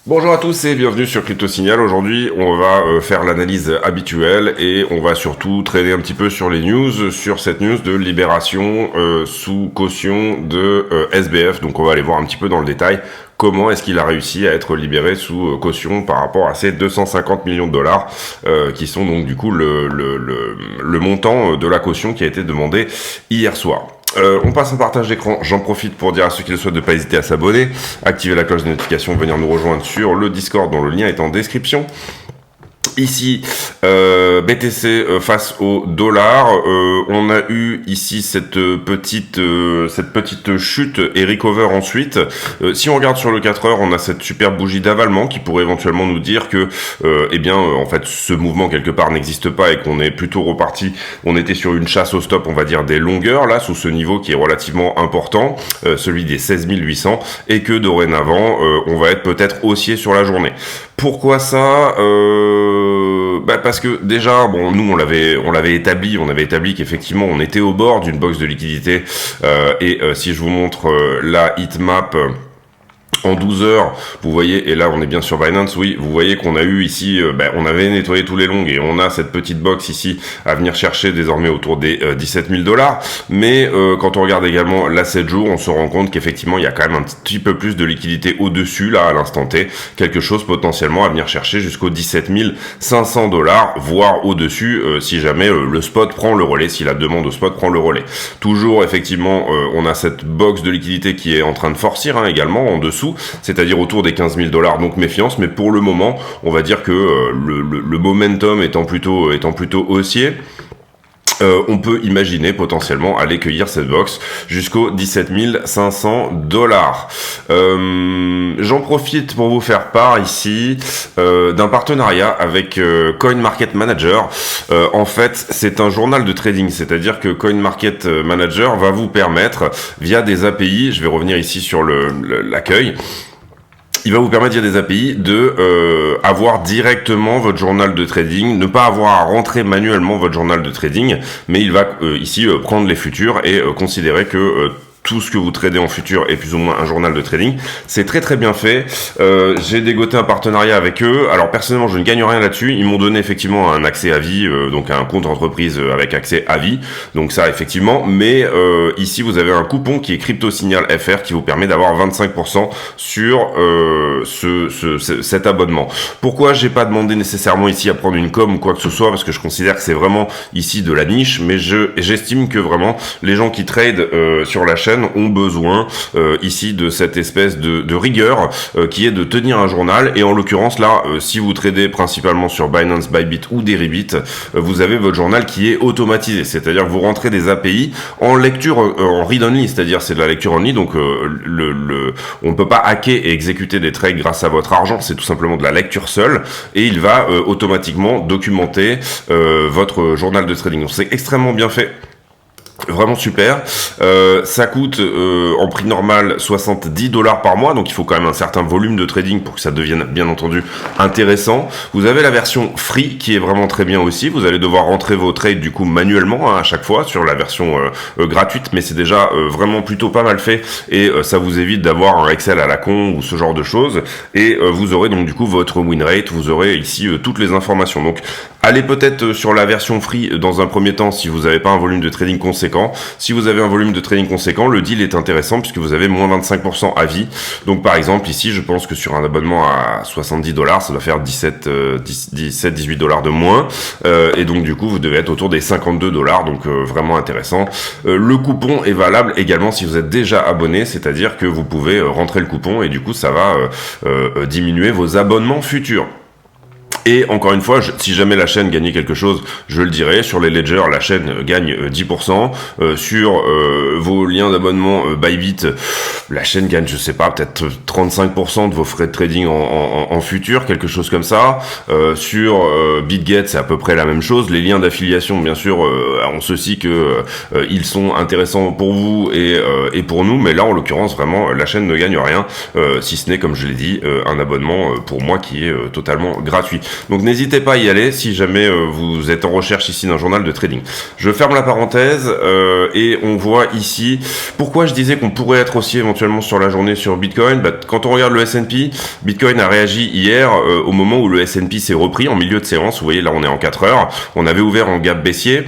Bonjour à tous et bienvenue sur Crypto Signal. Aujourd'hui, on va faire l'analyse habituelle et on va surtout trader un petit peu sur les news, sur cette news de libération sous caution de SBF. Donc on va aller voir un petit peu dans le détail comment est-ce qu'il a réussi à être libéré sous caution par rapport à ces 250 millions de dollars qui sont donc du coup le montant de la caution qui a été demandé hier soir. On passe en partage d'écran. J'en profite pour dire à ceux qui le souhaitent de ne pas hésiter à s'abonner, activer la cloche de notification, venir nous rejoindre sur le Discord dont le lien est en description. Ici, BTC face au dollar, on a eu ici cette petite chute et recover ensuite. Si on regarde sur le 4 heures, on a cette super bougie d'avalement qui pourrait éventuellement nous dire que, en fait, ce mouvement quelque part n'existe pas et qu'on est plutôt reparti. On était sur une chasse au stop, on va dire des longueurs là, sous ce niveau qui est relativement important, celui des 16 800, et que dorénavant, on va être peut-être haussier sur la journée. Pourquoi ça parce que déjà, bon, nous on l'avait établi qu'effectivement on était au bord d'une box de liquidité si je vous montre la heatmap en 12 heures, vous voyez, et là on est bien sur Binance, oui, vous voyez qu'on a eu ici, on avait nettoyé tous les longs et on a cette petite box ici à venir chercher désormais autour des 17 000 $. Mais quand on regarde également la 7 jours, on se rend compte qu'effectivement il y a quand même un petit peu plus de liquidité au-dessus là à l'instant T, quelque chose potentiellement à venir chercher jusqu'aux 17 500 $, voire au-dessus si jamais le spot prend le relais, si la demande au spot prend le relais. Toujours effectivement, on a cette box de liquidité qui est en train de forcir également en dessous, c'est-à-dire autour des 15 000 $, donc méfiance, mais pour le moment, on va dire que le momentum étant plutôt haussier, on peut imaginer potentiellement aller cueillir cette box jusqu'aux 17 500 $. J'en profite pour vous faire part ici d'un partenariat avec CoinMarketManager. En fait, c'est un journal de trading, c'est-à-dire que CoinMarketManager va vous permettre, via des API, je vais revenir ici sur l'accueil, il va vous permettre via des API de avoir directement votre journal de trading, ne pas avoir à rentrer manuellement votre journal de trading, mais il va ici prendre les futurs et considérer que tout ce que vous tradez en futur est plus ou moins un journal de trading. C'est très très bien fait. J'ai dégoté un partenariat avec eux. Alors personnellement, je ne gagne rien là-dessus. Ils m'ont donné effectivement un accès à vie, donc un compte entreprise avec accès à vie. Donc ça effectivement. Mais ici, vous avez un coupon qui est Crypto Signal FR qui vous permet d'avoir 25% sur cet abonnement. Pourquoi j'ai pas demandé nécessairement ici à prendre une com ou quoi que ce soit, parce que je considère que c'est vraiment ici de la niche, mais j'estime que vraiment les gens qui tradent sur la chaîne ont besoin ici de cette espèce de rigueur qui est de tenir un journal, et en l'occurrence là si vous tradez principalement sur Binance, Bybit ou Deribit, vous avez votre journal qui est automatisé, c'est-à-dire que vous rentrez des API en lecture en read only, c'est-à-dire c'est de la lecture only, donc on ne peut pas hacker et exécuter des trades grâce à votre argent, c'est tout simplement de la lecture seule, et il va automatiquement documenter votre journal de trading. Donc c'est extrêmement bien fait. Vraiment super. Ça coûte en prix normal 70 $ par mois, donc il faut quand même un certain volume de trading pour que ça devienne bien entendu intéressant. Vous avez la version free qui est vraiment très bien aussi. Vous allez devoir rentrer vos trades du coup manuellement à chaque fois sur la version gratuite, mais c'est déjà vraiment plutôt pas mal fait, et ça vous évite d'avoir un Excel à la con ou ce genre de choses, et vous aurez donc du coup votre win rate, vous aurez ici toutes les informations. Donc allez peut-être sur la version free dans un premier temps si vous n'avez pas un volume de trading conséquent. Si vous avez un volume de trading conséquent, le deal est intéressant puisque vous avez moins 25% à vie. Donc par exemple ici, je pense que sur un abonnement à 70 $, ça doit faire 18 $ de moins. Et donc du coup, vous devez être autour des 52 $. Donc vraiment intéressant. Le coupon est valable également si vous êtes déjà abonné, c'est-à-dire que vous pouvez rentrer le coupon et du coup, ça va diminuer vos abonnements futurs. Et encore une fois, si jamais la chaîne gagnait quelque chose, je le dirai. Sur les ledgers, la chaîne gagne 10%. Sur vos liens d'abonnement Bybit, la chaîne gagne, je sais pas, peut-être 35% de vos frais de trading en futur, quelque chose comme ça. Sur BitGet, c'est à peu près la même chose. Les liens d'affiliation, bien sûr, on se dit que ils sont intéressants pour vous et pour nous. Mais là, en l'occurrence, vraiment, la chaîne ne gagne rien, si ce n'est, comme je l'ai dit, un abonnement pour moi qui est totalement gratuit. Donc n'hésitez pas à y aller si jamais vous êtes en recherche ici d'un journal de trading. Je ferme la parenthèse et on voit ici pourquoi je disais qu'on pourrait être aussi éventuellement sur la journée sur Bitcoin. Quand on regarde le S&P, Bitcoin a réagi hier au moment où le S&P s'est repris en milieu de séance. Vous voyez, là on est en 4 heures. On avait ouvert en gap baissier.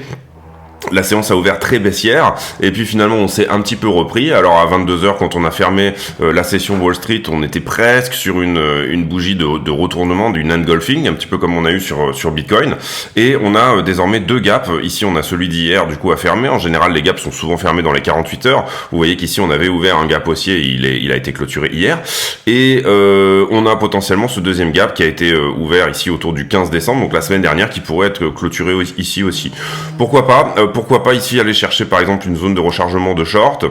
La séance a ouvert très baissière et puis finalement on s'est un petit peu repris. Alors à 22h quand on a fermé la session Wall Street, on était presque sur une bougie de retournement, d'une engulfing, un petit peu comme on a eu sur Bitcoin. Et on a désormais 2 gaps. Ici on a celui d'hier du coup à fermer. En général les gaps sont souvent fermés dans les 48 heures. Vous voyez qu'ici on avait ouvert un gap haussier, il a été clôturé hier. Et on a potentiellement ce deuxième gap qui a été ouvert ici autour du 15 décembre, donc la semaine dernière, qui pourrait être clôturé ici aussi. Pourquoi pas ici aller chercher par exemple une zone de rechargement de short,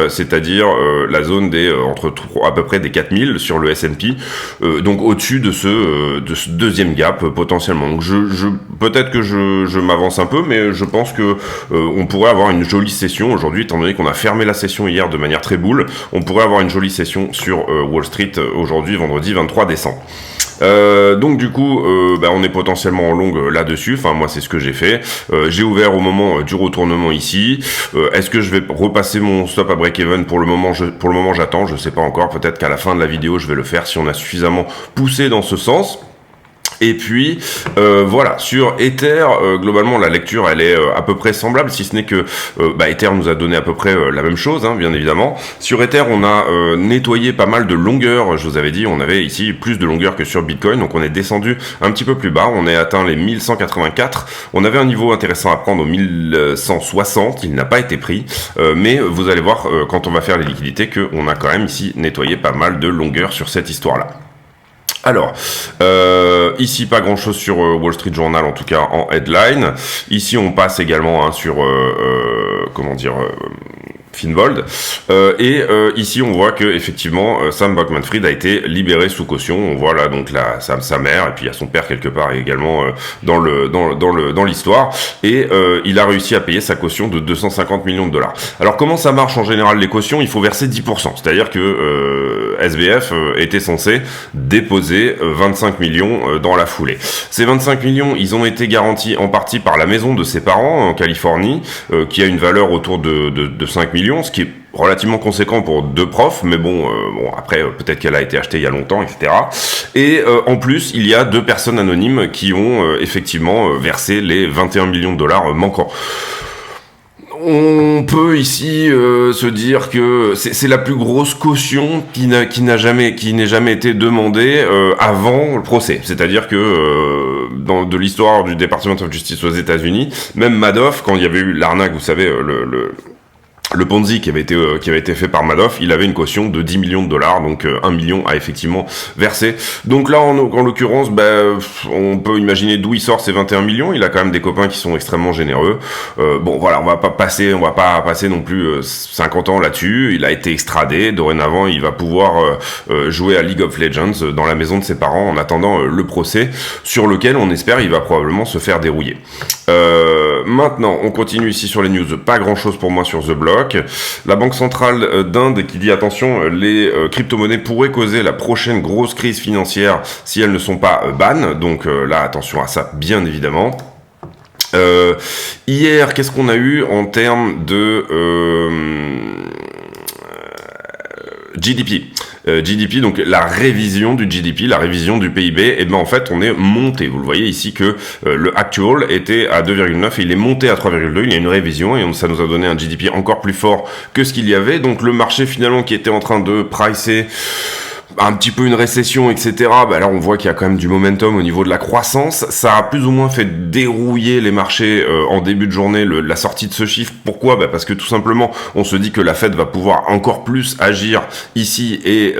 c'est-à-dire la zone des à peu près des 4000 sur le S&P, donc au-dessus de ce deuxième gap potentiellement. Donc peut-être que je m'avance un peu, mais je pense que on pourrait avoir une jolie session aujourd'hui, étant donné qu'on a fermé la session hier de manière très bull. On pourrait avoir une jolie session sur Wall Street aujourd'hui, vendredi 23 décembre. Donc du coup on est potentiellement en longue là-dessus. Enfin moi c'est ce que j'ai fait. J'ai ouvert au moment du retournement ici. Est-ce que je vais repasser mon stop à break-even? Pour le moment j'attends, je sais pas encore. Peut-être qu'à la fin de la vidéo je vais le faire si on a suffisamment poussé dans ce sens. Et puis voilà, sur Ether, globalement la lecture elle est à peu près semblable, si ce n'est que Ether nous a donné à peu près la même chose, hein, bien évidemment. Sur Ether on a nettoyé pas mal de longueurs, je vous avais dit, on avait ici plus de longueur que sur Bitcoin, donc on est descendu un petit peu plus bas, on est atteint les 1184, on avait un niveau intéressant à prendre au 1160, il n'a pas été pris, mais vous allez voir quand on va faire les liquidités qu'on a quand même ici nettoyé pas mal de longueurs sur cette histoire-là. Alors, ici pas grand chose sur Wall Street Journal, en tout cas en headline. Ici on passe également sur Finvold. Ici on voit que effectivement Sam Bankman-Fried a été libéré sous caution. On voit là donc sa mère et puis il y a son père quelque part également dans l'histoire. Et il a réussi à payer sa caution de 250 millions de dollars. Alors comment ça marche en général les cautions? Il faut verser 10%. C'est-à-dire que SBF était censé déposer 25 millions dans la foulée. Ces 25 millions, ils ont été garantis en partie par la maison de ses parents en Californie, qui a une valeur autour de 5 millions, ce qui est relativement conséquent pour 2 profs, mais bon après peut-être qu'elle a été achetée il y a longtemps, etc. Et en plus il y a 2 personnes anonymes qui ont effectivement versé les 21 millions de dollars manquants. On peut ici se dire que c'est la plus grosse caution qui n'ait jamais été demandée avant le procès. C'est-à-dire que de l'histoire du Department of Justice aux États-Unis, même Madoff, quand il y avait eu l'arnaque, vous savez, le Ponzi qui avait été fait par Madoff, il avait une caution de 10 millions de dollars, donc 1 million a effectivement versé. Donc là, en l'occurrence, on peut imaginer d'où il sort ces 21 millions. Il a quand même des copains qui sont extrêmement généreux. Bon, voilà, on va pas passer non plus 50 ans là-dessus. Il a été extradé. Dorénavant, il va pouvoir jouer à League of Legends dans la maison de ses parents en attendant le procès, sur lequel on espère il va probablement se faire dérouiller. Maintenant, on continue ici sur les news. Pas grand-chose pour moi sur The Block. La Banque centrale d'Inde qui dit attention, les crypto-monnaies pourraient causer la prochaine grosse crise financière si elles ne sont pas ban. Donc là, attention à ça, bien évidemment. Hier, qu'est-ce qu'on a eu en termes de GDP? GDP, donc la révision du GDP, la révision du PIB, et ben en fait on est monté. Vous le voyez ici que le actual était à 2,9 et il est monté à 3,2. Il y a une révision et ça nous a donné un GDP encore plus fort que ce qu'il y avait. Donc le marché finalement qui était en train de pricer un petit peu une récession, etc. Là, on voit qu'il y a quand même du momentum au niveau de la croissance. Ça a plus ou moins fait dérouiller les marchés en début de journée, la sortie de ce chiffre. Pourquoi? Parce que tout simplement, on se dit que la Fed va pouvoir encore plus agir ici et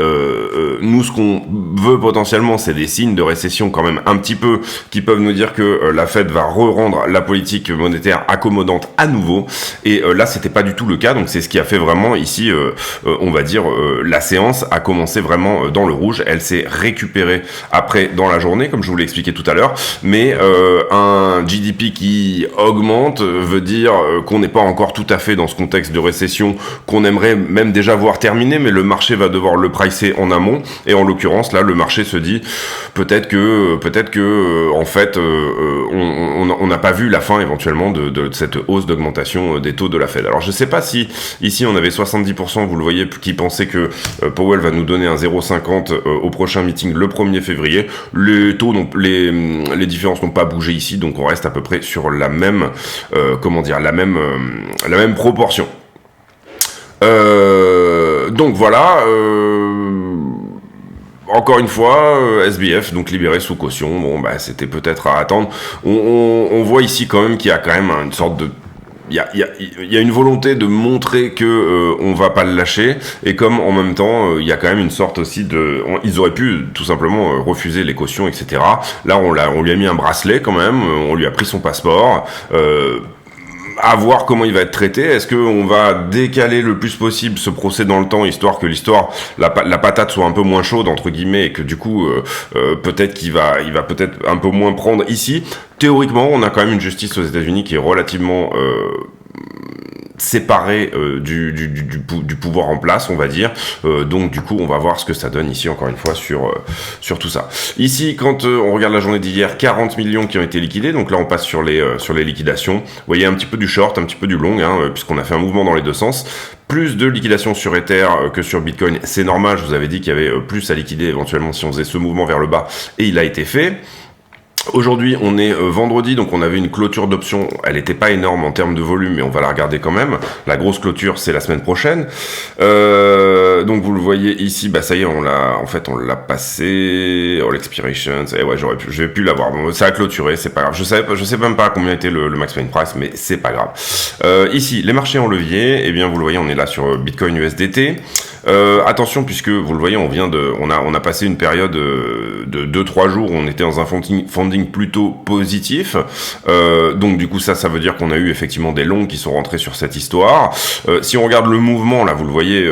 nous, ce qu'on veut potentiellement, c'est des signes de récession quand même un petit peu qui peuvent nous dire que la Fed va re-rendre la politique monétaire accommodante à nouveau. Et là, c'était pas du tout le cas. Donc, c'est ce qui a fait vraiment ici, on va dire, la séance a commencé vraiment dans le rouge. Elle s'est récupérée après dans la journée, comme je vous l'ai expliqué tout à l'heure, mais un GDP qui augmente veut dire qu'on n'est pas encore tout à fait dans ce contexte de récession qu'on aimerait même déjà voir terminer, mais le marché va devoir le pricer en amont, et en l'occurrence là le marché se dit peut-être que en fait on n'a pas vu la fin éventuellement de cette hausse d'augmentation des taux de la Fed. Alors je sais pas si ici on avait 70%, vous le voyez, qui pensaient que Powell va nous donner un 0,50 au prochain meeting le 1er février. Les taux les différences n'ont pas bougé ici, donc on reste à peu près sur la même la même proportion. Donc voilà, encore une fois, SBF, donc libéré sous caution. Bon, bah, c'était peut-être à attendre. On voit ici quand même qu'il y a quand même une sorte de... Il y a une volonté de montrer que on va pas le lâcher, et comme en même temps il y a quand même une sorte aussi de... Ils auraient pu tout simplement refuser les cautions, etc. Là, on lui a mis un bracelet quand même, on lui a pris son passeport. À voir comment il va être traité. Est-ce qu'on va décaler le plus possible ce procès dans le temps, histoire que la patate soit un peu moins chaude entre guillemets, et que du coup peut-être qu'il va peut-être un peu moins prendre ici. Théoriquement, on a quand même une justice aux États-Unis qui est relativement séparé du pouvoir en place, on va dire. Donc du coup, on va voir ce que ça donne ici, encore une fois, sur tout ça. Ici, quand on regarde la journée d'hier, 40 millions qui ont été liquidés. Donc là, on passe sur les liquidations. Vous voyez un petit peu du short, un petit peu du long, puisqu'on a fait un mouvement dans les deux sens. Plus de liquidation sur Ether que sur Bitcoin. C'est normal, je vous avais dit qu'il y avait plus à liquider éventuellement si on faisait ce mouvement vers le bas, et il a été fait. Aujourd'hui, on est vendredi, donc on avait une clôture d'options. Elle n'était pas énorme en termes de volume, mais on va la regarder quand même. La grosse clôture, c'est la semaine prochaine. Donc vous le voyez ici, bah ça y est, on l'a passé. All expirations. Et ouais, je vais plus l'avoir. Bon, ça a clôturé, c'est pas grave. Je sais même pas combien était le max pain price, mais c'est pas grave. Ici, les marchés en levier. Eh bien, vous le voyez, on est là sur Bitcoin USDT. Attention, puisque vous le voyez, on a passé une période de 2-3 jours où on était dans un funding plutôt positif. Donc du coup ça veut dire qu'on a eu effectivement des longs qui sont rentrés sur cette histoire. Si on regarde le mouvement, là vous le voyez,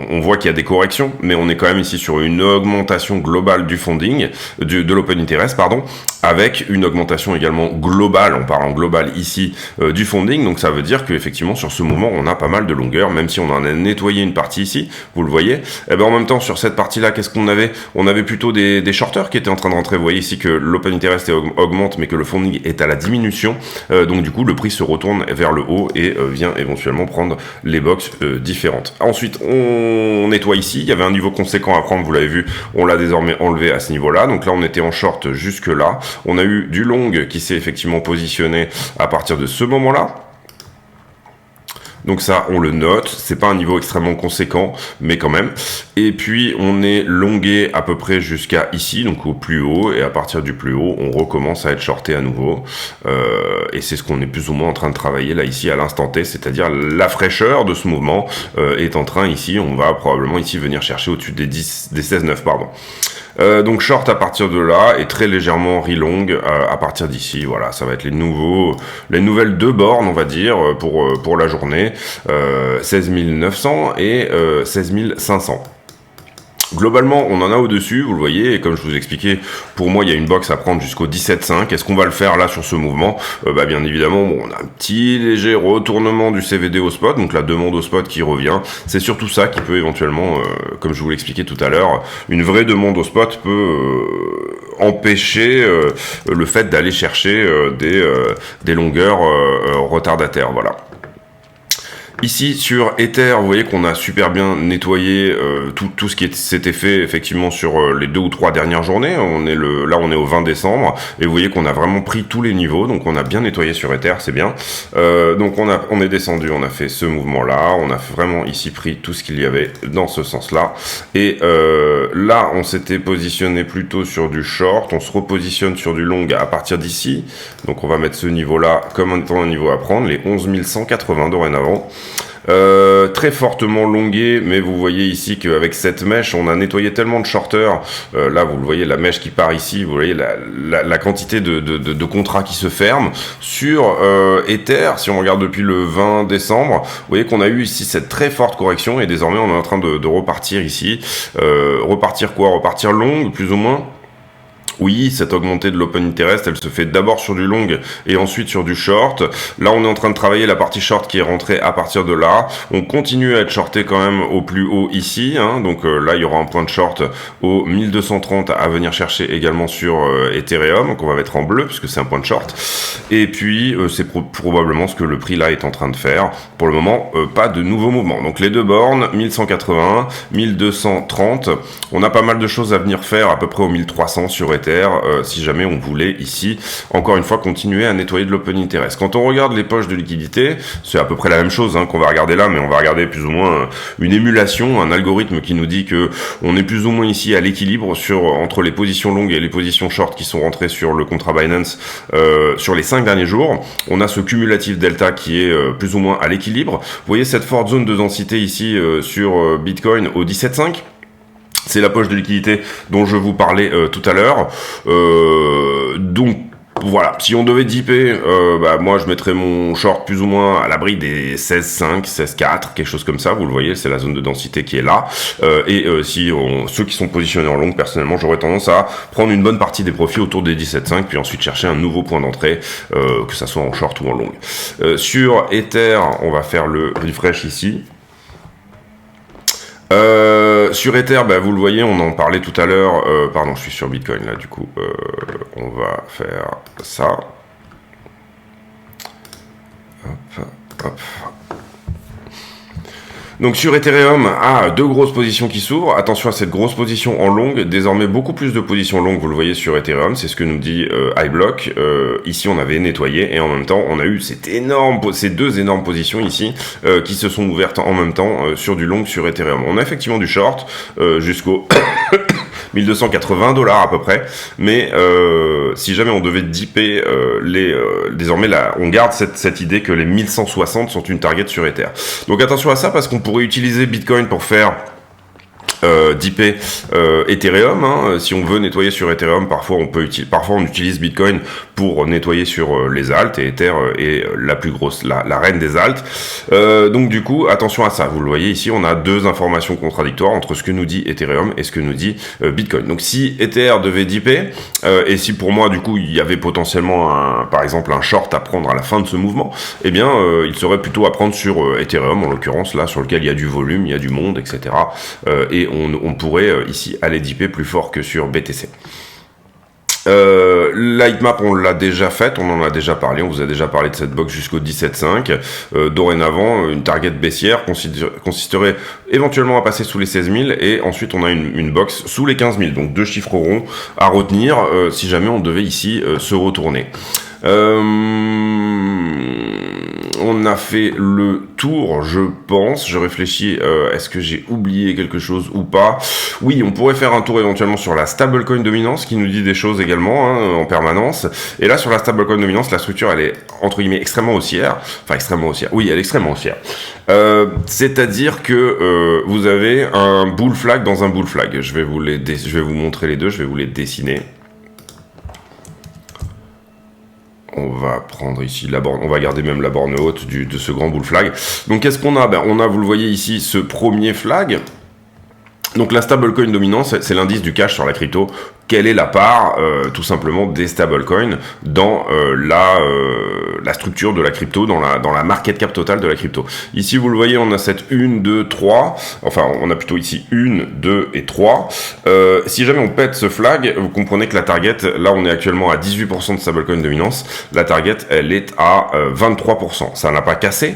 on voit qu'il y a des corrections, mais on est quand même ici sur une augmentation globale du funding, de l'open interest, pardon, avec une augmentation également globale, on parle en global ici, du funding. Donc ça veut dire qu'effectivement sur ce mouvement on a pas mal de longueur, même si on en a nettoyé une partie ici, vous le voyez. Et ben en même temps sur cette partie là, qu'est-ce qu'on avait? On avait plutôt des shorters qui étaient en train de rentrer. Vous voyez ici que l'open interest augmente, mais que le funding est à la diminution. Donc du coup le prix se retourne vers le haut et vient éventuellement prendre les box différentes. Ensuite on nettoie ici, il y avait un niveau conséquent à prendre, vous l'avez vu, on l'a désormais enlevé à ce niveau là. Donc là on était en short jusque là. On a eu du long qui s'est effectivement positionné à partir de ce moment-là. Donc ça, on le note, c'est pas un niveau extrêmement conséquent, mais quand même. Et puis, on est longué à peu près jusqu'à ici, donc au plus haut, et à partir du plus haut, on recommence à être shorté à nouveau. Et c'est ce qu'on est plus ou moins en train de travailler là, ici, à l'instant T, c'est-à-dire la fraîcheur de ce mouvement est en train, ici, on va probablement ici venir chercher au-dessus des 16,9, pardon. Donc short à partir de là et très légèrement re-long à partir d'ici. Voilà, ça va être les nouvelles deux bornes, on va dire, pour la journée, 16 900 et 16 500. Globalement, on en a au-dessus, vous le voyez, et comme je vous expliquais, pour moi, il y a une box à prendre jusqu'au 17,5. Est-ce qu'on va le faire là sur ce mouvement? Bien évidemment, on a un petit léger retournement du CVD au spot, donc la demande au spot qui revient. C'est surtout ça qui peut éventuellement, comme je vous l'expliquais tout à l'heure, une vraie demande au spot peut empêcher le fait d'aller chercher des longueurs retardataires, voilà. Ici sur Ether, vous voyez qu'on a super bien nettoyé tout ce qui s'était fait effectivement sur les 2 ou 3 dernières journées. Là on est au 20 décembre et vous voyez qu'on a vraiment pris tous les niveaux, donc on a bien nettoyé sur Ether, c'est bien. Donc on est descendu, on a fait ce mouvement là, on a vraiment ici pris tout ce qu'il y avait dans ce sens là. Et là on s'était positionné plutôt sur du short, on se repositionne sur du long à partir d'ici. Donc on va mettre ce niveau là comme étant un niveau à prendre, les 11 180 dorénavant. très fortement longué, mais vous voyez ici qu'avec cette mèche, on a nettoyé tellement de shorters. Là, vous le voyez, la mèche qui part ici, vous voyez la quantité de contrats qui se ferment. Sur Ether, si on regarde depuis le 20 décembre, vous voyez qu'on a eu ici cette très forte correction et désormais on est en train de repartir ici. Repartir quoi? Repartir long, plus ou moins. Oui, cette augmentée de l'open interest, elle se fait d'abord sur du long et ensuite sur du short. Là, on est en train de travailler la partie short qui est rentrée à partir de là. On continue à être shorté quand même au plus haut ici. Donc là, il y aura un point de short au 1230 à venir chercher également sur Ethereum, qu'on va mettre en bleu puisque c'est un point de short. Et puis, c'est probablement ce que le prix là est en train de faire. Pour le moment, pas de nouveaux mouvements. Donc les deux bornes, 1181, 1230. On a pas mal de choses à venir faire à peu près au 1300 sur Ether. Si jamais on voulait ici, encore une fois, continuer à nettoyer de l'open interest. Quand on regarde les poches de liquidité, c'est à peu près la même chose qu'on va regarder là, mais on va regarder plus ou moins une émulation, un algorithme qui nous dit que on est plus ou moins ici à l'équilibre entre les positions longues et les positions short qui sont rentrées sur le contrat Binance sur les 5 derniers jours. On a ce cumulatif delta qui est plus ou moins à l'équilibre. Vous voyez cette forte zone de densité ici sur Bitcoin au 17,5. C'est la poche de liquidité dont je vous parlais tout à l'heure. Donc voilà, si on devait dipper, moi je mettrais mon short plus ou moins à l'abri des 16,5, 16,4, quelque chose comme ça. Vous le voyez, c'est la zone de densité qui est là. Ceux qui sont positionnés en long, personnellement, j'aurais tendance à prendre une bonne partie des profits autour des 17,5, puis ensuite chercher un nouveau point d'entrée, que ça soit en short ou en long. Sur Ether, on va faire le refresh ici. Sur Ether, vous le voyez, on en parlait tout à l'heure. Pardon, je suis sur Bitcoin là, du coup, on va faire ça. Hop, hop. Donc sur Ethereum, deux grosses positions qui s'ouvrent. Attention à cette grosse position en longue. Désormais, beaucoup plus de positions longues, vous le voyez sur Ethereum. C'est ce que nous dit iBlock. Ici, on avait nettoyé et en même temps, on a eu ces deux énormes positions ici qui se sont ouvertes en même temps sur du long sur Ethereum. On a effectivement du short jusqu'au 1280 $ à peu près, mais si jamais on devait dipper désormais là, on garde cette idée que les 1160 sont une target sur Ether. Donc attention à ça parce qu'on pourrait utiliser Bitcoin pour faire dipper Ethereum. Si on veut nettoyer sur Ethereum, parfois on utilise Bitcoin pour nettoyer sur les alts et Ether est la plus grosse, la reine des alts. Donc du coup, attention à ça. Vous le voyez ici, on a deux informations contradictoires entre ce que nous dit Ethereum et ce que nous dit Bitcoin. Donc si Ether devait dipper et si pour moi du coup il y avait potentiellement par exemple un short à prendre à la fin de ce mouvement, eh bien il serait plutôt à prendre sur Ethereum en l'occurrence là sur lequel il y a du volume, il y a du monde, etc. Et on pourrait ici aller dipper plus fort que sur BTC. Lightmap, on l'a déjà faite, on en a déjà parlé, on vous a déjà parlé de cette box jusqu'au 17,5. Dorénavant, une target baissière consisterait éventuellement à passer sous les 16 000 et ensuite on a une box sous les 15 000. Donc deux chiffres ronds à retenir si jamais on devait ici se retourner. On a fait le tour, je pense. Je réfléchis, est-ce que j'ai oublié quelque chose ou pas? Oui, on pourrait faire un tour éventuellement sur la stablecoin dominance qui nous dit des choses également en permanence. Et là, sur la stablecoin dominance, la structure, elle est entre guillemets extrêmement haussière. Enfin, extrêmement haussière. Oui, elle est extrêmement haussière. C'est-à-dire que vous avez un bull flag dans un bull flag. Je vais vous montrer les deux, je vais vous les dessiner. On va prendre ici la borne, on va garder même la borne haute de ce grand bull flag. Donc qu'est-ce qu'on a? On a, vous le voyez ici, ce premier flag. Donc la stablecoin dominance, c'est l'indice du cash sur la crypto. Quelle est la part, tout simplement, des stablecoins dans la structure de la crypto, dans la market cap totale de la crypto. Ici, vous le voyez, on a cette 1, 2, 3. Enfin, on a plutôt ici 1, 2 et 3. Si jamais on pète ce flag, vous comprenez que la target, là, on est actuellement à 18% de stablecoin dominance. La target, elle est à 23%. Ça n'a pas cassé.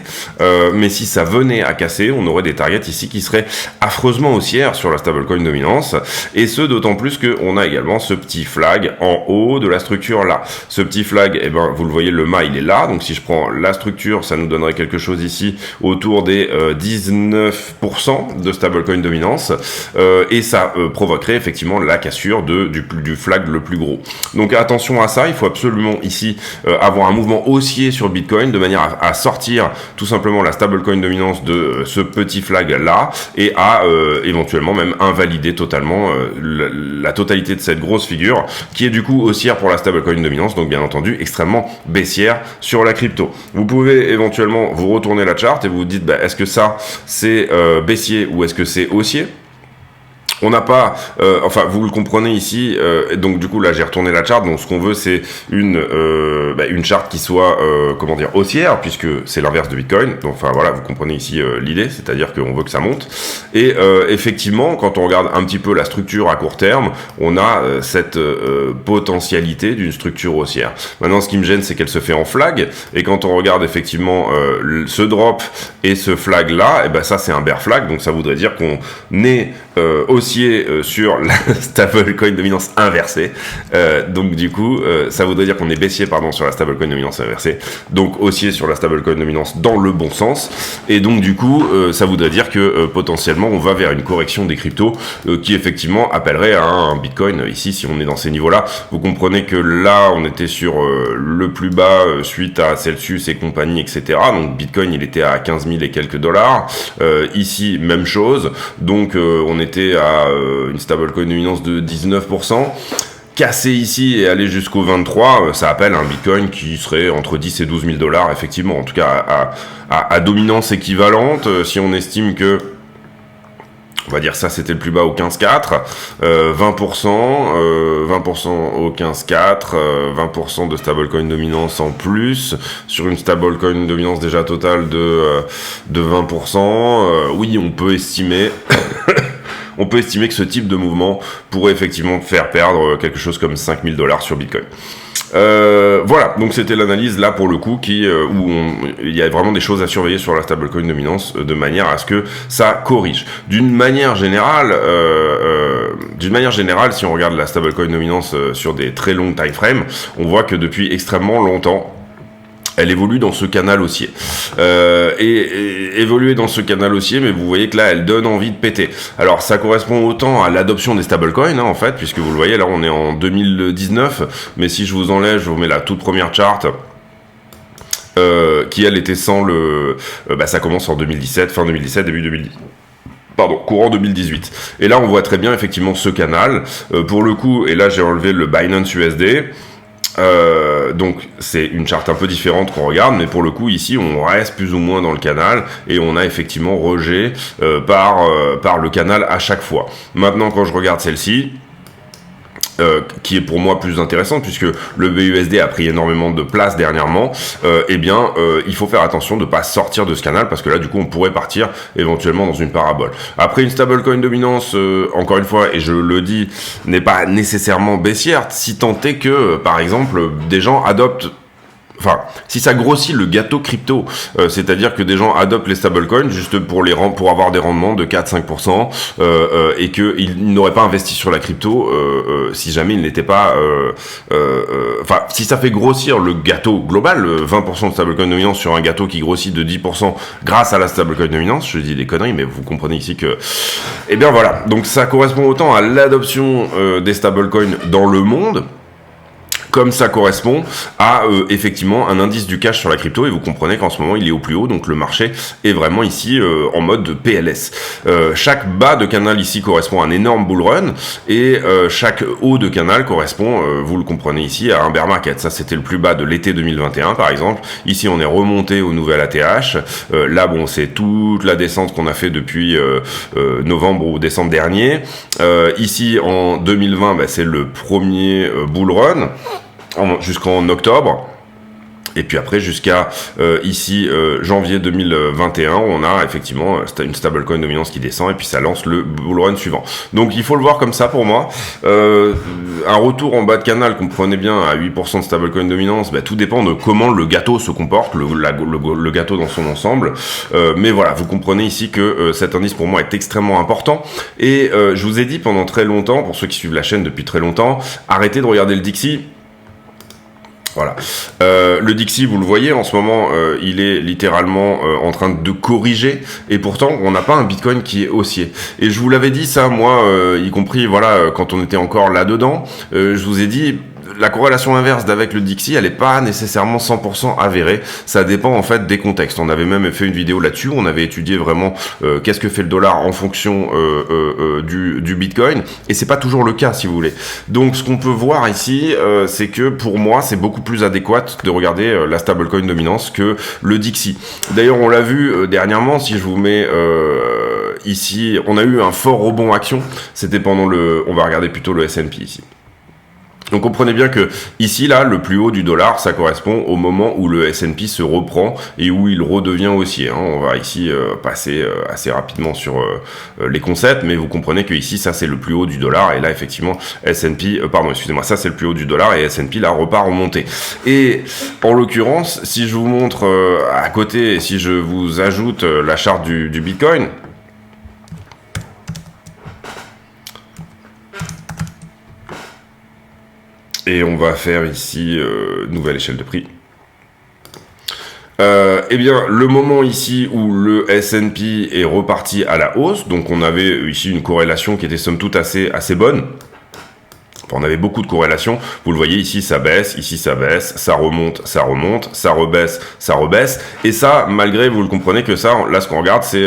Mais si ça venait à casser, on aurait des targets ici qui seraient affreusement haussières sur la stablecoin dominance. Et ce, d'autant plus qu'on a également également ce petit flag en haut de la structure là. Ce petit flag, eh ben, vous le voyez, le mât il est là, donc si je prends la structure, ça nous donnerait quelque chose ici autour des 19% de stablecoin dominance, et ça provoquerait effectivement la cassure du flag le plus gros. Donc attention à ça, il faut absolument ici avoir un mouvement haussier sur Bitcoin de manière à sortir tout simplement la stablecoin dominance de ce petit flag là et à éventuellement même invalider totalement la totalité de cette grosse figure qui est du coup haussière pour la stablecoin dominance, donc bien entendu extrêmement baissière sur la crypto. Vous pouvez éventuellement vous retourner la charte et vous vous dites est-ce que ça c'est baissier ou est-ce que c'est haussier? On n'a pas, enfin vous le comprenez ici, donc du coup là j'ai retourné la charte, donc ce qu'on veut c'est une charte qui soit, comment dire, haussière, puisque c'est l'inverse de Bitcoin, donc enfin voilà, vous comprenez ici l'idée, c'est-à-dire qu'on veut que ça monte, et effectivement quand on regarde un petit peu la structure à court terme, on a cette potentialité d'une structure haussière. Maintenant ce qui me gêne c'est qu'elle se fait en flag, et quand on regarde effectivement ce drop et ce flag là, et ben ça c'est un bear flag, donc ça voudrait dire qu'on est haussier sur la stablecoin dominance inversée, donc du coup ça voudrait dire qu'on est baissier sur la stablecoin dominance inversée, donc haussier sur la stablecoin dominance dans le bon sens, et donc du coup ça voudrait dire que potentiellement on va vers une correction des cryptos qui effectivement appellerait à un Bitcoin ici si on est dans ces niveaux là. Vous comprenez que là on était sur le plus bas suite à Celsius et compagnie, etc. Donc Bitcoin il était à 15 000 et quelques dollars, ici même chose, donc on était à une stablecoin dominance de 19%. Casser ici et aller jusqu'au 23, ça appelle un Bitcoin qui serait entre 10 et 12 000 dollars, effectivement, en tout cas à dominance équivalente, si on estime que, on va dire ça, c'était le plus bas au 15,4, 20% au 15,4, 20% de stablecoin dominance en plus, sur une stablecoin dominance déjà totale de 20%, oui, on peut estimer... on peut estimer que ce type de mouvement pourrait effectivement faire perdre quelque chose comme 5 000 dollars sur Bitcoin. Voilà, donc c'était l'analyse là pour le coup où il y a vraiment des choses à surveiller sur la stablecoin dominance de manière à ce que ça corrige. D'une manière générale, si on regarde la stablecoin dominance sur des très longs time frames, on voit que depuis extrêmement longtemps, elle évolue dans ce canal haussier. Et évoluer dans ce canal haussier, mais vous voyez que là, elle donne envie de péter. Alors, ça correspond autant à l'adoption des stablecoins, en fait, puisque vous le voyez, là, on est en 2019, mais si je vous enlève, je vous mets la toute première charte, qui, elle, était sans le... ça commence en 2017, fin 2017, début 2010. Pardon, courant 2018. Et là, on voit très bien, effectivement, ce canal. Pour le coup, et là, j'ai enlevé le Binance USD, donc c'est une charte un peu différente qu'on regarde, mais pour le coup ici on reste plus ou moins dans le canal et on a effectivement rejet par le canal à chaque fois. Maintenant quand je regarde celle-ci, qui est pour moi plus intéressante puisque le BUSD a pris énormément de place dernièrement, il faut faire attention de pas sortir de ce canal parce que là du coup on pourrait partir éventuellement dans une parabole. Après une stablecoin dominance, encore une fois, et je le dis, n'est pas nécessairement baissière, si tant est que par exemple des gens adoptent, enfin, si ça grossit le gâteau crypto, c'est-à-dire que des gens adoptent les stablecoins juste pour avoir des rendements de 4-5%, et qu'ils n'auraient pas investi sur la crypto si jamais ils n'étaient pas... si ça fait grossir le gâteau global, 20% de stablecoin dominance sur un gâteau qui grossit de 10% grâce à la stablecoin dominance, je dis des conneries, mais vous comprenez ici que... Eh bien voilà, donc ça correspond autant à l'adoption des stablecoins dans le monde, comme ça correspond à effectivement un indice du cash sur la crypto, et vous comprenez qu'en ce moment il est au plus haut, donc le marché est vraiment ici en mode PLS. Chaque bas de canal ici correspond à un énorme bull run, et chaque haut de canal correspond, vous le comprenez ici, à un bear market. Ça c'était le plus bas de l'été 2021 par exemple. Ici on est remonté au nouvel ATH. Là bon, c'est toute la descente qu'on a fait depuis novembre ou décembre dernier. Ici en 2020, c'est le premier bull run jusqu'en octobre. Et puis après jusqu'à ici janvier 2021, on a effectivement une stablecoin dominance qui descend et puis ça lance le bull run suivant. Donc il faut le voir comme ça pour moi. Un retour en bas de canal, comprenez bien, à 8% de stablecoin dominance, tout dépend de comment le gâteau se comporte, le gâteau dans son ensemble. Mais voilà, vous comprenez ici que cet indice pour moi est extrêmement important. Et je vous ai dit pendant très longtemps, pour ceux qui suivent la chaîne depuis très longtemps, arrêtez de regarder le Dixie. Voilà. Le Dixie, vous le voyez, en ce moment, il est littéralement en train de corriger, et pourtant, on n'a pas un Bitcoin qui est haussier. Et je vous l'avais dit ça, moi, y compris, voilà, quand on était encore là-dedans, je vous ai dit, la corrélation inverse d'avec le Dixie, elle n'est pas nécessairement 100% avérée. Ça dépend en fait des contextes. On avait même fait une vidéo là-dessus. On avait étudié vraiment qu'est-ce que fait le dollar en fonction du Bitcoin. Et c'est pas toujours le cas, si vous voulez. Donc, ce qu'on peut voir ici, c'est que pour moi, c'est beaucoup plus adéquat de regarder la stablecoin dominance que le Dixie. D'ailleurs, on l'a vu dernièrement. Si je vous mets ici, on a eu un fort rebond action. C'était pendant on va regarder plutôt le S&P ici. Donc comprenez bien que ici là le plus haut du dollar ça correspond au moment où le S&P se reprend et où il redevient haussier. On va ici passer assez rapidement sur les concepts, mais vous comprenez que ici ça c'est le plus haut du dollar et là effectivement S&P ça c'est le plus haut du dollar et S&P là repart en montée. Et en l'occurrence si je vous montre à côté, si je vous ajoute la charte du Bitcoin. Et on va faire ici nouvelle échelle de prix. Eh bien, le moment ici où le S&P est reparti à la hausse, donc on avait ici une corrélation qui était somme toute assez bonne. Enfin, on avait beaucoup de corrélations. Vous le voyez ici, ça baisse, ça remonte, ça rebaisse, ça rebaisse. Et ça, malgré, vous le comprenez que ça, là, ce qu'on regarde, c'est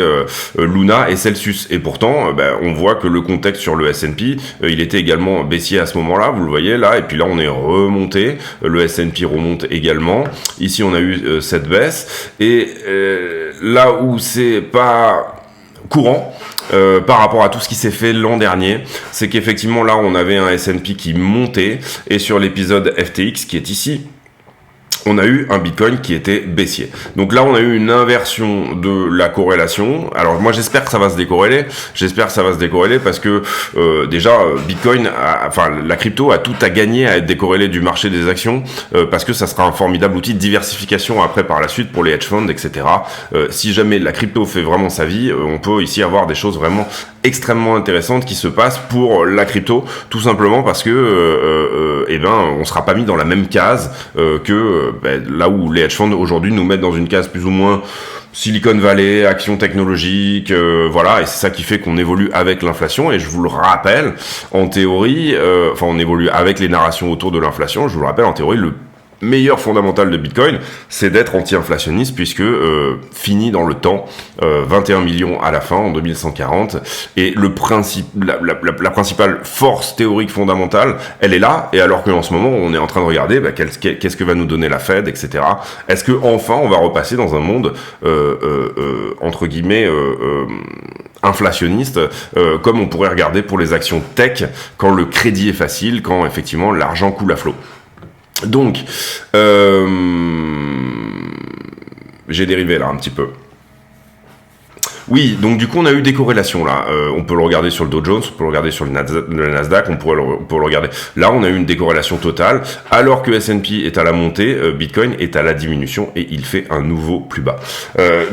Luna et Celsius. Et pourtant, on voit que le contexte sur le S&P, il était également baissier à ce moment-là. Vous le voyez là. Et puis là, on est remonté. Le S&P remonte également. Ici, on a eu cette baisse. Et là où c'est pas courant, par rapport à tout ce qui s'est fait l'an dernier, c'est qu'effectivement là on avait un S&P qui montait et sur l'épisode FTX qui est ici, on a eu un Bitcoin qui était baissier. Donc là, on a eu une inversion de la corrélation. Alors moi, j'espère que ça va se décorréler. Parce que déjà, Bitcoin, la crypto a tout à gagner à être décorrélée du marché des actions parce que ça sera un formidable outil de diversification après par la suite pour les hedge funds, etc. Si jamais la crypto fait vraiment sa vie, on peut ici avoir des choses vraiment extrêmement intéressantes qui se passent pour la crypto, tout simplement parce que on sera pas mis dans la même case que là où les hedge funds aujourd'hui nous mettent dans une case plus ou moins Silicon Valley, action technologique, voilà, et c'est ça qui fait qu'on évolue avec l'inflation, et je vous le rappelle, en théorie, on évolue avec les narrations autour de l'inflation, je vous le rappelle, en théorie, le meilleur fondamental de Bitcoin, c'est d'être anti-inflationniste puisque fini dans le temps, 21 millions à la fin en 2140, et le principe, la principale force théorique fondamentale, elle est là, et alors qu'en ce moment on est en train de regarder qu'est-ce que va nous donner la Fed, etc. Est-ce que enfin on va repasser dans un monde entre guillemets inflationniste, comme on pourrait regarder pour les actions tech quand le crédit est facile, quand effectivement l'argent coule à flot. Donc, j'ai dérivé là un petit peu. Oui, donc du coup on a eu des corrélations là, on peut le regarder sur le Dow Jones, on peut le regarder sur le Nasdaq, on peut le regarder. Là on a eu une décorrélation totale, alors que S&P est à la montée, Bitcoin est à la diminution et il fait un nouveau plus bas.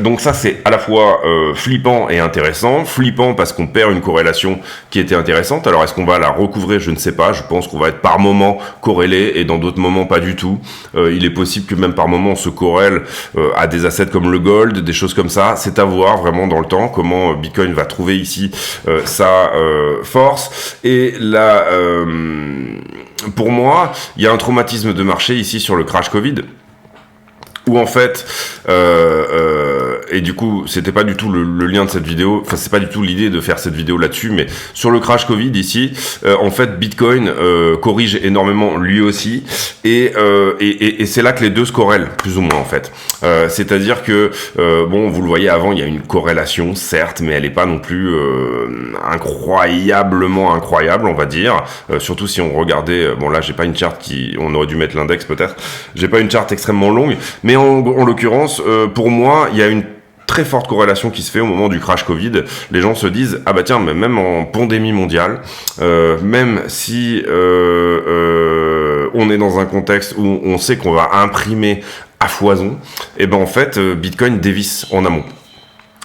Donc ça c'est à la fois flippant et intéressant. Flippant parce qu'on perd une corrélation qui était intéressante, alors est-ce qu'on va la recouvrer? Je ne sais pas, je pense qu'on va être par moment corrélé et dans d'autres moments pas du tout. Il est possible que même par moment on se corrèle à des assets comme le gold, des choses comme ça, c'est à voir vraiment dans le temps, comment Bitcoin va trouver ici sa force. Et là, pour moi, il y a un traumatisme de marché ici sur le crash Covid. où en fait, et du coup, c'était pas du tout le lien de cette vidéo, enfin c'est pas du tout l'idée de faire cette vidéo là-dessus, mais sur le crash Covid ici, en fait Bitcoin corrige énormément lui aussi, et c'est là que les deux se corrèlent, plus ou moins en fait. C'est-à-dire que, bon, vous le voyez avant, il y a une corrélation, certes, mais elle est pas non plus incroyablement incroyable, on va dire, surtout si on regardait, bon là j'ai pas une charte on aurait dû mettre l'index peut-être, j'ai pas une charte extrêmement longue, mais en l'occurrence, pour moi, il y a une très forte corrélation qui se fait au moment du crash Covid. Les gens se disent, ah bah tiens, mais même en pandémie mondiale, même si on est dans un contexte où on sait qu'on va imprimer à foison, et ben en fait, Bitcoin dévisse en amont.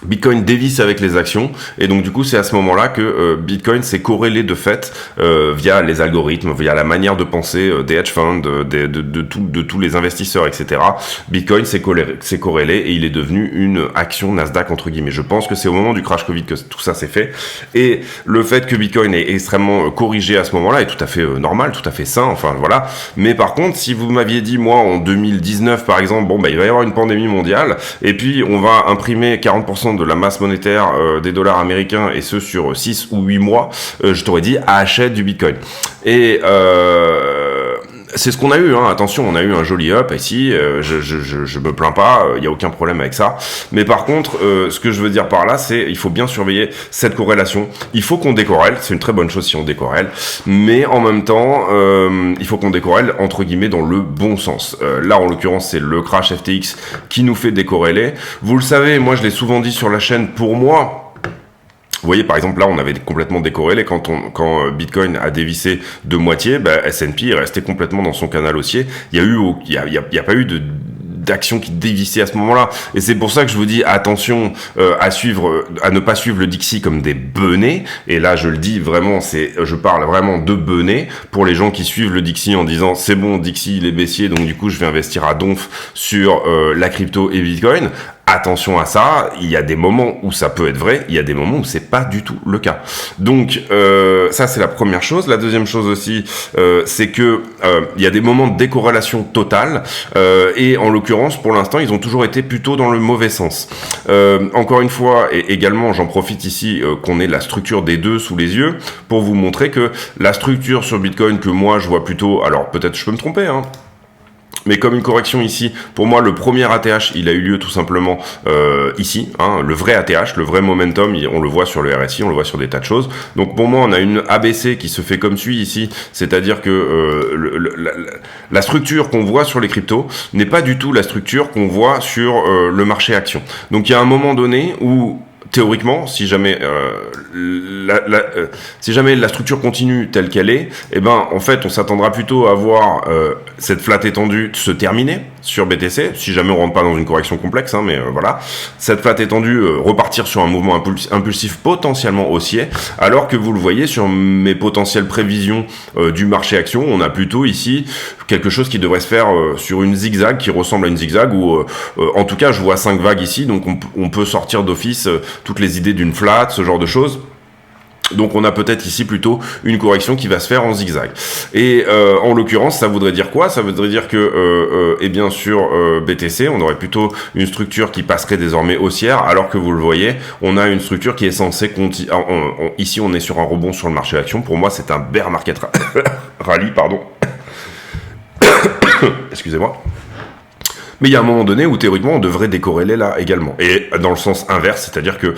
Bitcoin dévisse avec les actions, et donc du coup c'est à ce moment-là que Bitcoin s'est corrélé de fait via les algorithmes, via la manière de penser des hedge funds, de tous les investisseurs, etc. Bitcoin s'est corrélé et il est devenu une action Nasdaq entre guillemets. Je pense que c'est au moment du crash Covid que tout ça s'est fait, et le fait que Bitcoin est extrêmement corrigé à ce moment-là est tout à fait normal, tout à fait sain, enfin voilà. Mais par contre, si vous m'aviez dit moi en 2019 par exemple, bon bah il va y avoir une pandémie mondiale et puis on va imprimer 40% de la masse monétaire des dollars américains, et ce sur 6 ou 8 mois, je t'aurais dit achète du Bitcoin. Et c'est ce qu'on a eu, hein. Attention, on a eu un joli up ici, je me plains pas, il y a aucun problème avec ça. Mais par contre, ce que je veux dire par là, c'est il faut bien surveiller cette corrélation. Il faut qu'on décorrèle, c'est une très bonne chose si on décorrèle, mais en même temps, il faut qu'on décorrèle entre guillemets dans le bon sens. Là, en l'occurrence, c'est le crash FTX qui nous fait décorréler. Vous le savez, moi je l'ai souvent dit sur la chaîne, pour moi, vous voyez, par exemple, là, on avait complètement décorrélé quand Bitcoin a dévissé de moitié, S&P est resté complètement dans son canal haussier. Il y a pas eu d'action qui dévissait à ce moment-là. Et c'est pour ça que je vous dis attention à ne pas suivre le Dixie comme des benets. Et là, je le dis vraiment, je parle vraiment de benets pour les gens qui suivent le Dixie en disant c'est bon, Dixie il est baissier, donc du coup je vais investir à donf sur la crypto et Bitcoin. Attention à ça, il y a des moments où ça peut être vrai, il y a des moments où c'est pas du tout le cas. Donc ça c'est la première chose. La deuxième chose aussi, c'est que il y a des moments de décorrélation totale, et en l'occurrence pour l'instant ils ont toujours été plutôt dans le mauvais sens. Encore une fois, et également j'en profite ici qu'on ait la structure des deux sous les yeux pour vous montrer que la structure sur Bitcoin que moi je vois plutôt, alors peut-être je peux me tromper, hein, mais comme une correction ici, pour moi le premier ATH il a eu lieu tout simplement ici, hein, le vrai ATH, le vrai momentum, on le voit sur le RSI, on le voit sur des tas de choses. Donc pour moi on a une ABC qui se fait comme suit ici, c'est-à-dire que la structure qu'on voit sur les cryptos n'est pas du tout la structure qu'on voit sur le marché action. Donc il y a un moment donné où théoriquement, si jamais la structure continue telle qu'elle est, eh ben en fait on s'attendra plutôt à voir cette flat étendue se terminer sur BTC, si jamais on rentre pas dans une correction complexe, hein, mais voilà, cette flat étendue repartir sur un mouvement impulsif potentiellement haussier, alors que vous le voyez sur mes potentielles prévisions du marché action, on a plutôt ici quelque chose qui devrait se faire sur une zigzag qui ressemble à une zigzag, où en tout cas je vois 5 vagues ici, donc on peut sortir d'office toutes les idées d'une flat, ce genre de choses. Donc on a peut-être ici plutôt une correction qui va se faire en zigzag. Et en l'occurrence, ça voudrait dire quoi? Ça voudrait dire que, eh bien sur BTC, on aurait plutôt une structure qui passerait désormais haussière, alors que vous le voyez, on a une structure qui est censée ici on est sur un rebond sur le marché action. Pour moi, c'est un bear market rally, pardon. Excusez-moi. Mais il y a un moment donné où théoriquement on devrait décorréler là également. Et dans le sens inverse, c'est-à-dire que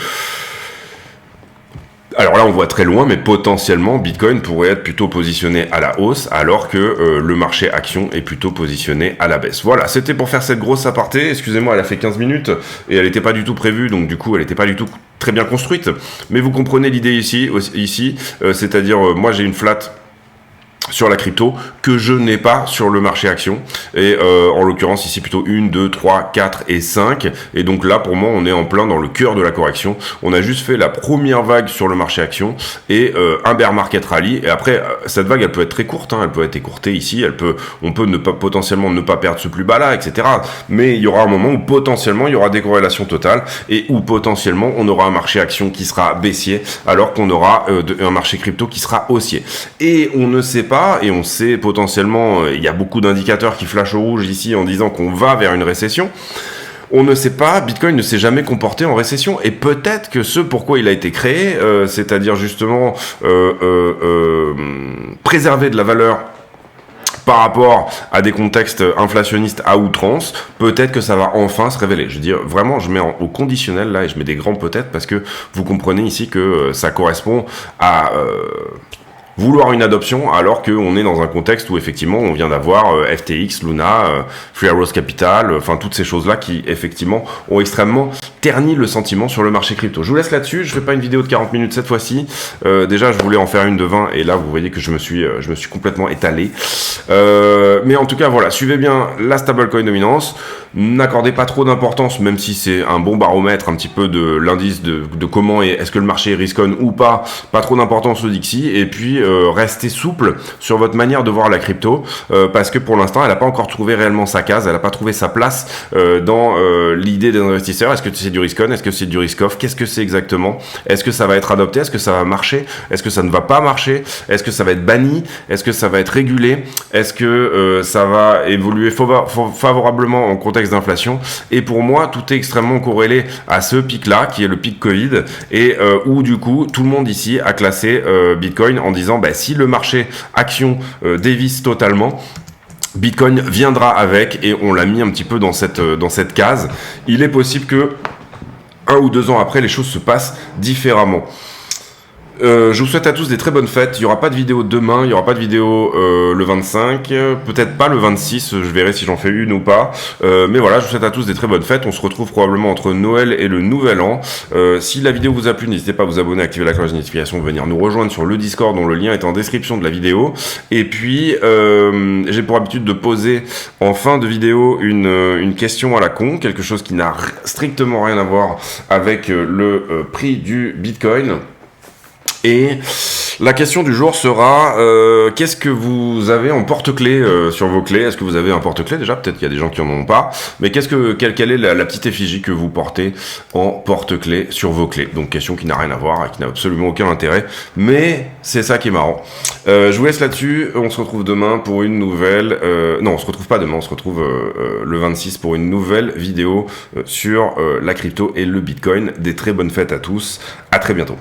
alors là, on voit très loin, mais potentiellement, Bitcoin pourrait être plutôt positionné à la hausse, alors que le marché action est plutôt positionné à la baisse. Voilà, c'était pour faire cette grosse aparté. Excusez-moi, elle a fait 15 minutes, et elle n'était pas du tout prévue, donc du coup, elle n'était pas du tout très bien construite. Mais vous comprenez l'idée ici, c'est-à-dire, moi, j'ai une flat sur la crypto que je n'ai pas sur le marché action, et en l'occurrence ici plutôt 1, 2, 3, 4 et 5, et donc là pour moi on est en plein dans le cœur de la correction. On a juste fait la première vague sur le marché action et un bear market rally, et après cette vague elle peut être très courte, hein, elle peut être écourtée ici, on peut potentiellement ne pas perdre ce plus bas là, etc. Mais il y aura un moment où potentiellement il y aura des corrélations totales, et où potentiellement on aura un marché action qui sera baissier alors qu'on aura un marché crypto qui sera haussier, et on ne sait pas pas, et on sait potentiellement, il y a beaucoup d'indicateurs qui flashent au rouge ici en disant qu'on va vers une récession. On ne sait pas, Bitcoin ne s'est jamais comporté en récession, et peut-être que ce pourquoi il a été créé, c'est-à-dire justement préserver de la valeur par rapport à des contextes inflationnistes à outrance, peut-être que ça va enfin se révéler. Je veux dire, vraiment, je mets au conditionnel là, et je mets des grands peut-être, parce que vous comprenez ici que ça correspond à vouloir une adoption, alors qu'on est dans un contexte où effectivement on vient d'avoir FTX, Luna, Free Arrows Capital, enfin toutes ces choses-là qui effectivement ont extrêmement terni le sentiment sur le marché crypto. Je vous laisse là-dessus, je fais pas une vidéo de 40 minutes cette fois-ci. Déjà je voulais en faire une de 20 et là vous voyez que je me suis complètement étalé. Mais en tout cas voilà, suivez bien la stablecoin dominance. N'accordez pas trop d'importance, même si c'est un bon baromètre un petit peu de l'indice de comment est-ce que le marché est risk-on ou pas trop d'importance au Dixie, et puis restez souple sur votre manière de voir la crypto, parce que pour l'instant elle n'a pas encore trouvé réellement sa case, elle n'a pas trouvé sa place dans l'idée des investisseurs. Est-ce que c'est du risk-on, est-ce que c'est du risk-off, qu'est-ce que c'est exactement, est-ce que ça va être adopté, est-ce que ça va marcher, est-ce que ça ne va pas marcher, est-ce que ça va être banni, est-ce que ça va être régulé, est-ce que ça va évoluer favorablement en contexte d'inflation. Et pour moi tout est extrêmement corrélé à ce pic là qui est le pic Covid, et où du coup tout le monde ici a classé Bitcoin en disant si le marché action dévisse totalement, Bitcoin viendra avec, et on l'a mis un petit peu dans cette case. Il est possible que 1 ou 2 ans après les choses se passent différemment. Je vous souhaite à tous des très bonnes fêtes. Il n'y aura pas de vidéo demain, il n'y aura pas de vidéo le 25, peut-être pas le 26, je verrai si j'en fais une ou pas. Mais voilà, je vous souhaite à tous des très bonnes fêtes. On se retrouve probablement entre Noël et le Nouvel An. Si la vidéo vous a plu, n'hésitez pas à vous abonner, à activer la cloche de notification, venir nous rejoindre sur le Discord dont le lien est en description de la vidéo. Et puis, j'ai pour habitude de poser en fin de vidéo une question à la con, quelque chose qui n'a strictement rien à voir avec le prix du Bitcoin. Et la question du jour sera qu'est-ce que vous avez en porte-clés sur vos clés? Est-ce que vous avez un porte-clés déjà? Peut-être qu'il y a des gens qui en ont pas. Mais quelle est la petite effigie que vous portez en porte-clés sur vos clés? Donc question qui n'a rien à voir, qui n'a absolument aucun intérêt. Mais c'est ça qui est marrant. Je vous laisse là-dessus. On se retrouve demain pour une nouvelle... non, on se retrouve pas demain. On se retrouve le 26 pour une nouvelle vidéo sur la crypto et le Bitcoin. Des très bonnes fêtes à tous. À très bientôt.